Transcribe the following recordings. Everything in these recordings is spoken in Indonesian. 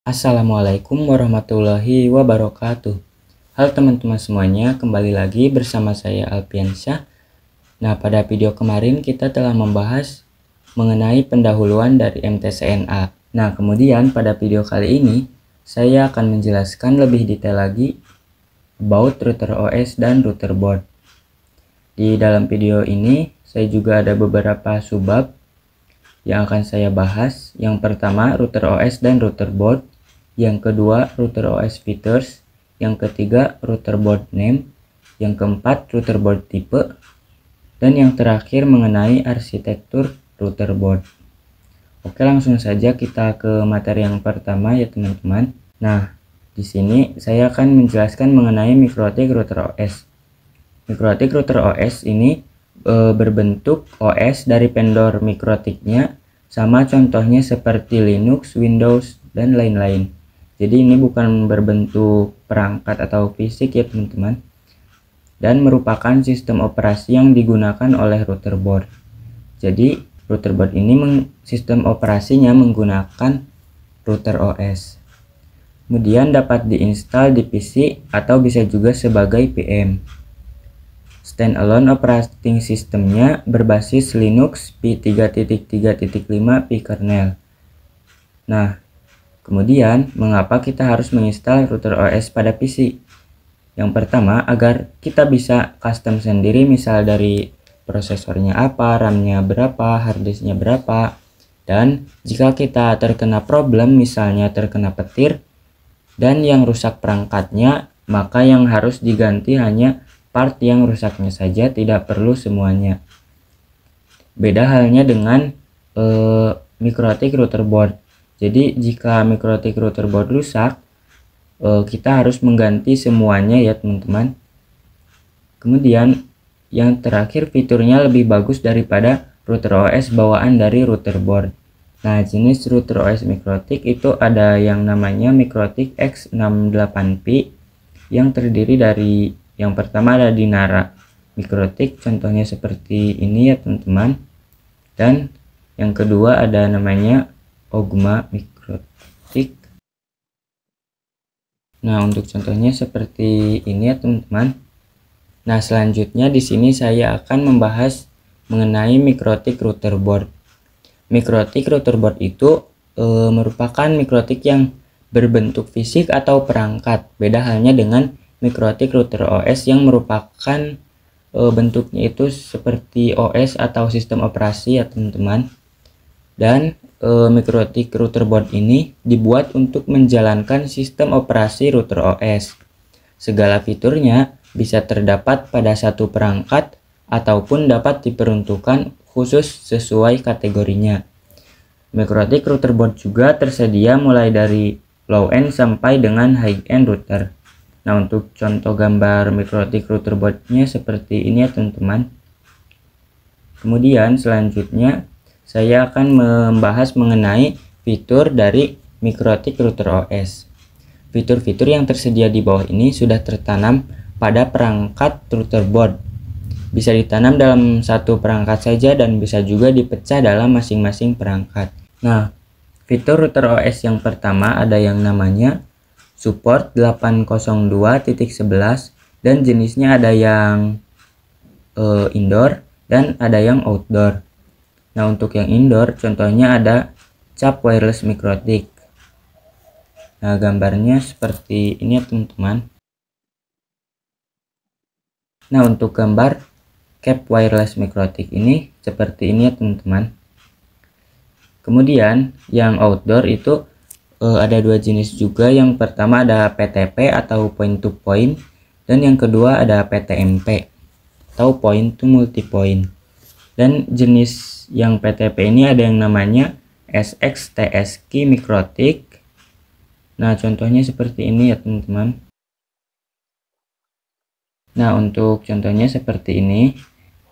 Assalamualaikum warahmatullahi wabarakatuh. Halo teman-teman semuanya, kembali lagi bersama saya Alpiansyah. Nah, pada video kemarin kita telah membahas mengenai pendahuluan dari MTCNA. Nah, kemudian pada video kali ini saya akan menjelaskan lebih detail lagi about router OS dan router board. Di dalam video ini saya juga ada beberapa subbab yang akan saya bahas. Yang pertama, router OS dan router board. Yang kedua, router OS features. Yang ketiga, router board name. Yang keempat, router board type. Dan yang terakhir mengenai arsitektur router board. Oke, langsung saja kita ke materi yang pertama ya teman-teman. Nah, di sini saya akan menjelaskan mengenai MikroTik router OS. MikroTik router OS ini berbentuk OS dari vendor MikroTiknya, sama contohnya seperti Linux, Windows, dan lain-lain. Jadi ini bukan berbentuk perangkat atau fisik ya teman-teman, dan merupakan sistem operasi yang digunakan oleh router board. Jadi router board ini sistem operasinya menggunakan router OS. Kemudian dapat diinstal di PC atau bisa juga sebagai VM. Standalone operating systemnya berbasis Linux P3.3.5 pkernel. Nah, kemudian mengapa kita harus menginstal router OS pada PC? Yang pertama, agar kita bisa custom sendiri, misal dari prosesornya apa, RAM-nya berapa, harddisknya berapa. Dan jika kita terkena problem, misalnya terkena petir dan yang rusak perangkatnya, maka yang harus diganti hanya part yang rusaknya saja, tidak perlu semuanya. Beda halnya dengan MikroTik router board. Jadi jika MikroTik router board rusak, kita harus mengganti semuanya ya teman-teman. Kemudian yang terakhir, fiturnya lebih bagus daripada router OS bawaan dari router board. Nah, jenis router OS MikroTik itu ada yang namanya MikroTik X68P yang terdiri dari, yang pertama ada Dinara MikroTik, contohnya seperti ini ya teman-teman. Dan yang kedua ada namanya Ogma MikroTik. Nah, untuk contohnya seperti ini ya teman-teman. Nah, selanjutnya di sini saya akan membahas mengenai MikroTik router board. MikroTik router board itu merupakan MikroTik yang berbentuk fisik atau perangkat. Beda halnya dengan MikroTik router OS yang merupakan bentuknya itu seperti OS atau sistem operasi ya teman-teman. Dan MikroTik router board ini dibuat untuk menjalankan sistem operasi router OS. Segala fiturnya bisa terdapat pada satu perangkat ataupun dapat diperuntukkan khusus sesuai kategorinya. MikroTik router board juga tersedia mulai dari low end sampai dengan high end router. Nah, untuk contoh gambar MikroTik router boardnya seperti ini ya teman-teman. Kemudian selanjutnya saya akan membahas mengenai fitur dari MikroTik router OS. Fitur-fitur yang tersedia di bawah ini sudah tertanam pada perangkat router board. Bisa ditanam dalam satu perangkat saja dan bisa juga dipecah dalam masing-masing perangkat. Nah, fitur router OS yang pertama ada yang namanya support 802.11 dan jenisnya ada yang indoor dan ada yang outdoor. Nah, untuk yang indoor contohnya ada cap wireless MikroTik. Nah, gambarnya seperti ini ya teman-teman. Nah, untuk gambar cap wireless MikroTik ini seperti ini ya teman-teman. Kemudian yang outdoor itu ada dua jenis juga. Yang pertama ada PTP atau point to point, dan yang kedua ada PTMP atau point to multipoint. Dan jenis yang PTP ini ada yang namanya SXTSK MikroTik. Nah, contohnya seperti ini ya teman-teman. Nah, untuk contohnya seperti ini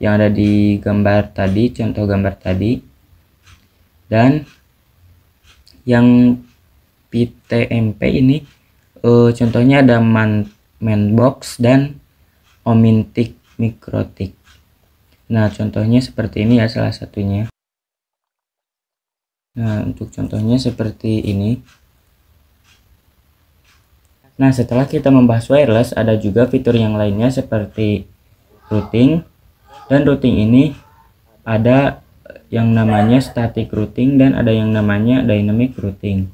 yang ada di gambar tadi, contoh gambar tadi. Dan yang PTMP ini contohnya ada Manbox dan Omintik MikroTik. Nah, contohnya seperti ini ya salah satunya. Nah, untuk contohnya seperti ini. Nah, setelah kita membahas wireless, ada juga fitur yang lainnya seperti routing. Dan routing ini ada yang namanya static routing dan ada yang namanya dynamic routing.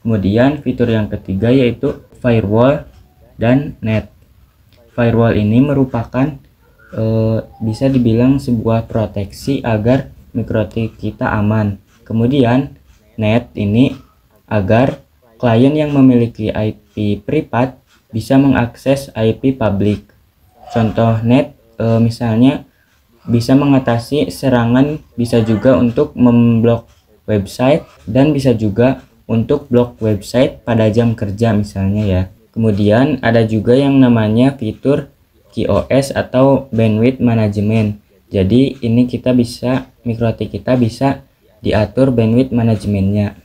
Kemudian fitur yang ketiga yaitu firewall dan net. Firewall ini merupakan bisa dibilang sebuah proteksi agar mikrotik kita aman. Kemudian net ini agar klien yang memiliki IP privat bisa mengakses IP publik. Contoh net misalnya bisa mengatasi serangan, bisa juga untuk memblok website, dan bisa juga untuk blok website pada jam kerja misalnya ya. Kemudian ada juga yang namanya fitur QoS atau bandwidth management. Jadi ini kita bisa, mikrotik kita bisa diatur bandwidth manajemennya.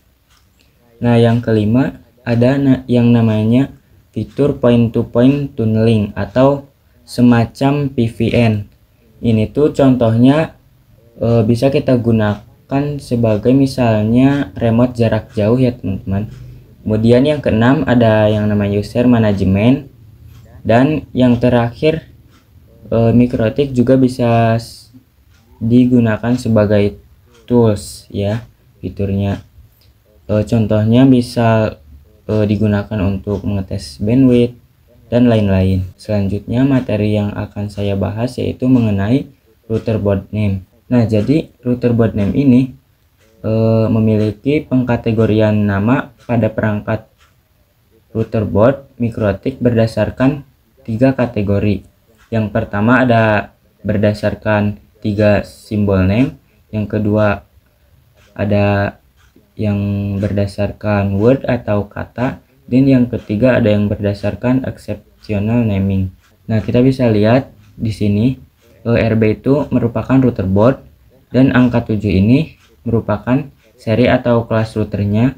Nah, yang kelima ada yang namanya fitur point-to-point tunneling atau semacam PVN. Ini tuh contohnya bisa kita gunakan sebagai misalnya remote jarak jauh ya teman-teman. Kemudian yang keenam ada yang namanya user management, dan yang terakhir mikrotik juga bisa digunakan sebagai tools ya fiturnya. Contohnya bisa digunakan untuk mengetes bandwidth dan lain-lain. Selanjutnya materi yang akan saya bahas yaitu mengenai router board name. Nah, jadi router board name ini memiliki pengkategorian nama pada perangkat router board mikrotik berdasarkan 3 kategori. Yang pertama ada berdasarkan 3 simbol name, yang kedua ada yang berdasarkan word atau kata, dan yang ketiga ada yang berdasarkan exceptional naming. Nah, kita bisa lihat di sini RB itu merupakan router board, dan angka 7 ini merupakan seri atau kelas routernya.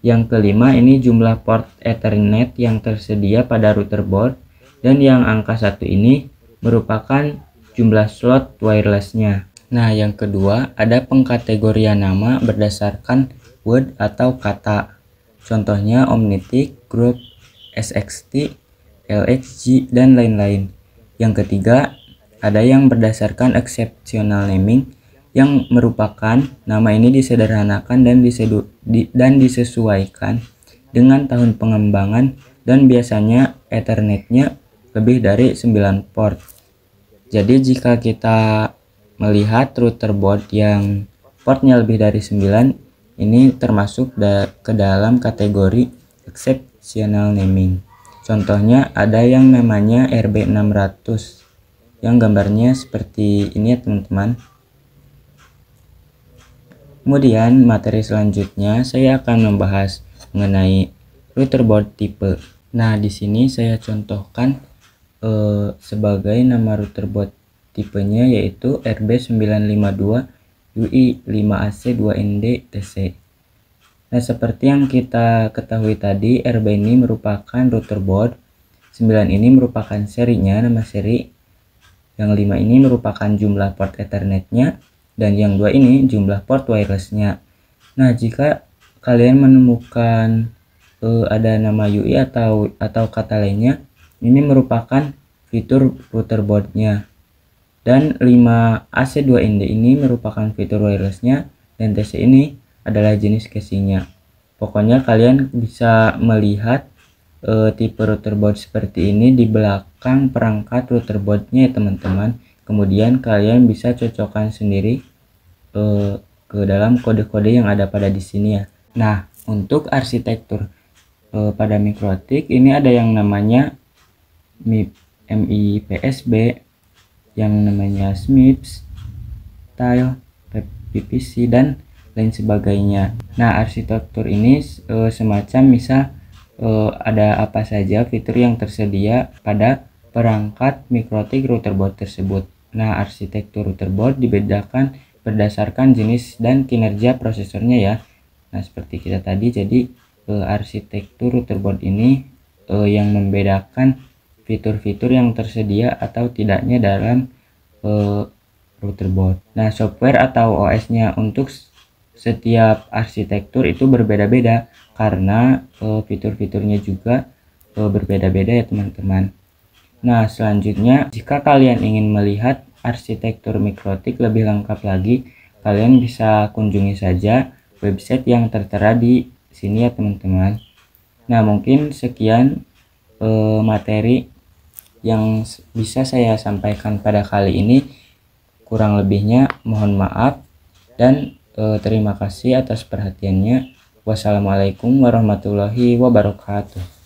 Yang kelima ini jumlah port Ethernet yang tersedia pada router board, dan yang angka 1 ini merupakan jumlah slot wirelessnya. Nah, yang kedua ada pengkategorian nama berdasarkan word atau kata. Contohnya Omnitic, Group, SXT, LXG, dan lain-lain. Yang ketiga ada yang berdasarkan exceptional naming, yang merupakan nama ini disederhanakan dan disesuaikan dengan tahun pengembangan, dan biasanya Ethernetnya lebih dari 9 port. Jadi jika kita melihat router board yang portnya lebih dari 9, ini termasuk ke dalam kategori exceptional naming. Contohnya ada yang namanya RB600 yang gambarnya seperti ini ya teman-teman. Kemudian materi selanjutnya saya akan membahas mengenai router board tipe. Nah, di sini saya contohkan sebagai nama router board tipenya yaitu RB952 UI5AC2ND TC. Nah, seperti yang kita ketahui tadi, RB ini merupakan router board, 9 ini merupakan serinya, nama seri, yang 5 ini merupakan jumlah port Ethernetnya, dan yang 2 ini jumlah port wirelessnya. Nah, jika kalian menemukan ada nama UI atau kata lainnya, ini merupakan fitur router boardnya. Dan 5AC2ND ini merupakan fitur wirelessnya, dan TC ini adalah jenis casingnya. Pokoknya kalian bisa melihat tipe router board seperti ini di belakang perangkat router boardnya ya teman-teman. Kemudian kalian bisa cocokkan sendiri ke dalam kode-kode yang ada pada di sini ya. Nah, untuk arsitektur pada mikrotik ini ada yang namanya MIPSB, yang namanya SMIPS, tile, PPC, dan lain sebagainya. Nah, arsitektur ini semacam misal ada apa saja fitur yang tersedia pada perangkat mikrotik router board tersebut. Nah, arsitektur router board dibedakan berdasarkan jenis dan kinerja prosesornya ya. Nah, seperti kita tadi, jadi arsitektur router board ini yang membedakan fitur-fitur yang tersedia atau tidaknya dalam router board. Nah, software atau OS-nya untuk setiap arsitektur itu berbeda-beda karena fitur-fiturnya juga berbeda-beda ya teman-teman. Nah, selanjutnya jika kalian ingin melihat arsitektur mikrotik lebih lengkap lagi, kalian bisa kunjungi saja website yang tertera di sini ya teman-teman. Nah, mungkin sekian materi yang bisa saya sampaikan pada kali ini. Kurang lebihnya mohon maaf dan terima kasih atas perhatiannya. Wassalamualaikum warahmatullahi wabarakatuh.